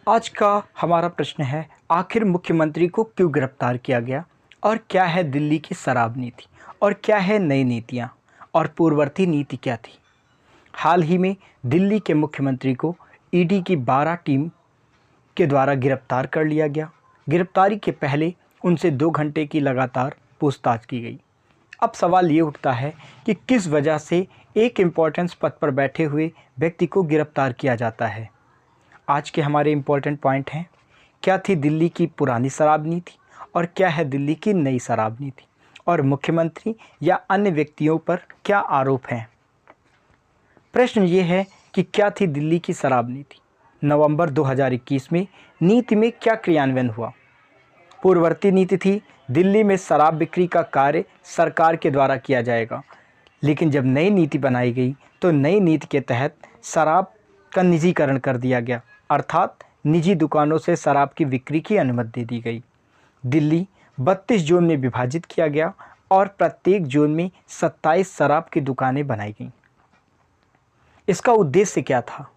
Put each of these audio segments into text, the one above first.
आज का हमारा प्रश्न है, आखिर मुख्यमंत्री को क्यों गिरफ्तार किया गया और क्या है दिल्ली की शराब नीति और क्या है नई नीतियां और पूर्ववर्ती नीति क्या थी। हाल ही में दिल्ली के मुख्यमंत्री को ईडी की 12 टीम के द्वारा गिरफ्तार कर लिया गया। गिरफ्तारी के पहले उनसे 2 घंटे की लगातार पूछताछ की गई। अब सवाल ये उठता है कि किस वजह से एक इम्पोर्टेंस पद पर बैठे हुए व्यक्ति को गिरफ्तार किया जाता है। आज के हमारे इम्पोर्टेंट पॉइंट हैं, क्या थी दिल्ली की पुरानी शराब नीति और क्या है दिल्ली की नई शराब नीति, और मुख्यमंत्री या अन्य व्यक्तियों पर क्या आरोप हैं। प्रश्न ये है कि क्या थी दिल्ली की शराब नीति। नवंबर 2021 में नीति में क्या क्रियान्वयन हुआ। पूर्ववर्ती नीति थी दिल्ली में शराब बिक्री का कार्य सरकार के द्वारा किया जाएगा, लेकिन जब नई नीति बनाई गई तो नई नीति के तहत शराब का निजीकरण कर दिया गया, अर्थात निजी दुकानों से शराब की बिक्री की अनुमति दे दी गई। दिल्ली 32 जोन में विभाजित किया गया और प्रत्येक जोन में 27 शराब की दुकानें बनाई गईं। इसका उद्देश्य क्या था?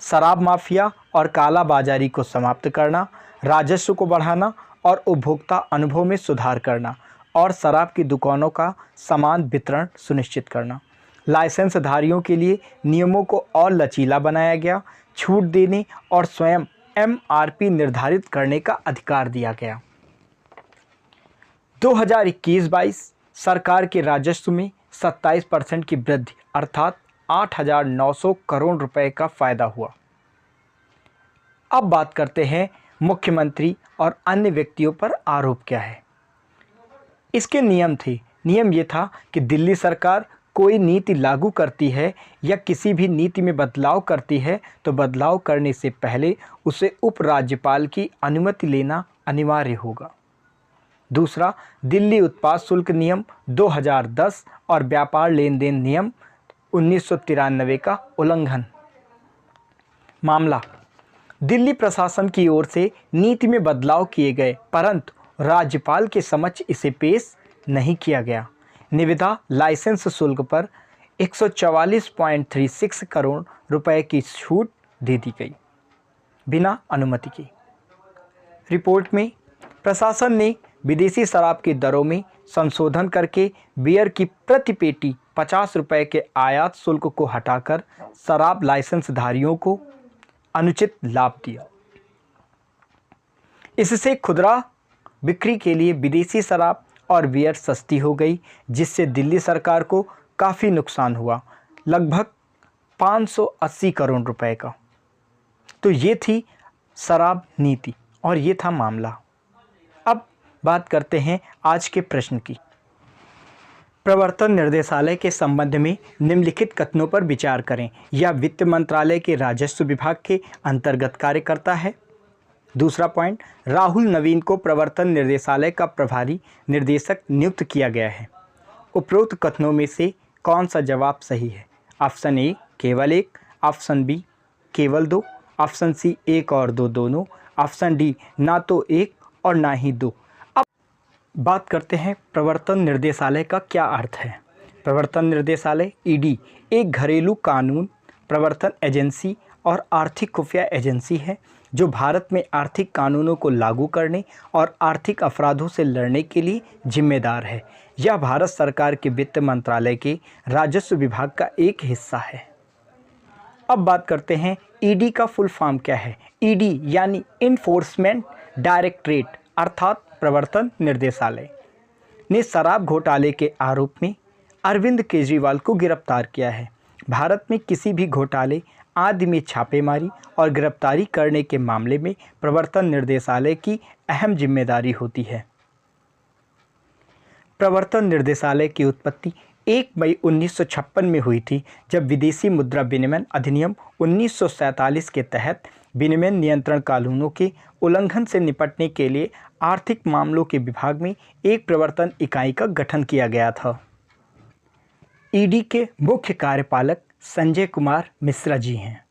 शराब माफिया और काला बाजारी को समाप्त करना, राजस्व को बढ़ाना और उपभोक्ता अनुभव में सुधार करना और शराब की दुकानों का समान वितरण सुनिश्चित करना। लाइसेंसधारियों के लिए नियमों को और लचीला बनाया गया, छूट देने और स्वयं एमआरपी निर्धारित करने का अधिकार दिया गया। 2021-22 सरकार के राजस्व में 27% की वृद्धि अर्थात 8,900 करोड़ रुपए का फायदा हुआ। अब बात करते हैं मुख्यमंत्री और अन्य व्यक्तियों पर आरोप क्या है। इसके नियम थे। नियम ये था कि दिल्ली सरकार कोई नीति लागू करती है या किसी भी नीति में बदलाव करती है तो बदलाव करने से पहले उसे उपराज्यपाल की अनुमति लेना अनिवार्य होगा। दूसरा, दिल्ली उत्पाद शुल्क नियम 2010 और व्यापार लेन देन नियम 1993 का उल्लंघन। मामला, दिल्ली प्रशासन की ओर से नीति में बदलाव किए गए परंतु राज्यपाल के समक्ष इसे पेश नहीं किया गया। निविदा लाइसेंस शुल्क पर 144.36 करोड़ रुपए की छूट दे दी गई बिना अनुमति के। रिपोर्ट में प्रशासन ने विदेशी शराब की दरों में संशोधन करके बियर की प्रति पेटी 50 रुपए के आयात शुल्क को हटाकर शराब लाइसेंसधारियों को अनुचित लाभ दिया। इससे खुदरा बिक्री के लिए विदेशी शराब और बियर सस्ती हो गई, जिससे दिल्ली सरकार को काफ़ी नुकसान हुआ, लगभग 580 करोड़ रुपए का। तो ये थी शराब नीति और ये था मामला। अब बात करते हैं आज के प्रश्न की। प्रवर्तन निर्देशालय के संबंध में निम्नलिखित कथनों पर विचार करें। यह वित्त मंत्रालय के राजस्व विभाग के अंतर्गत कार्य करता है। दूसरा पॉइंट, राहुल नवीन को प्रवर्तन निर्देशालय का प्रभारी निर्देशक नियुक्त किया गया है। उपरोक्त कथनों में से कौन सा जवाब सही है? ऑप्शन ए केवल 1, ऑप्शन बी केवल 2, ऑप्शन सी 1 और 2 दोनों, ऑप्शन डी ना तो 1 और ना ही 2। अब बात करते हैं प्रवर्तन निर्देशालय का क्या अर्थ है। प्रवर्तन निर्देशालय ईडी एक घरेलू कानून प्रवर्तन एजेंसी और आर्थिक खुफिया एजेंसी है जो भारत में आर्थिक कानूनों को लागू करने और आर्थिक अपराधों से लड़ने के लिए जिम्मेदार है। यह भारत सरकार के वित्त मंत्रालय के राजस्व विभाग का एक हिस्सा है। अब बात करते हैं ईडी का फुल फॉर्म क्या है। ईडी यानी इन्फोर्समेंट डायरेक्टरेट अर्थात प्रवर्तन निर्देशालय ने शराब घोटाले के आरोप में अरविंद केजरीवाल को गिरफ्तार किया है। भारत में किसी भी घोटाले आदि में छापेमारी और गिरफ्तारी करने के मामले में प्रवर्तन निर्देशालय की अहम जिम्मेदारी होती है। प्रवर्तन निर्देशालय की उत्पत्ति 1 मई 1956 में हुई थी, जब विदेशी मुद्रा विनिमय अधिनियम 1947 के तहत विनिमय नियंत्रण कानूनों के उल्लंघन से निपटने के लिए आर्थिक मामलों के विभाग में एक प्रवर्तन इकाई का गठन किया गया था। ईडी के मुख्य कार्यपालक संजय कुमार मिश्रा जी हैं।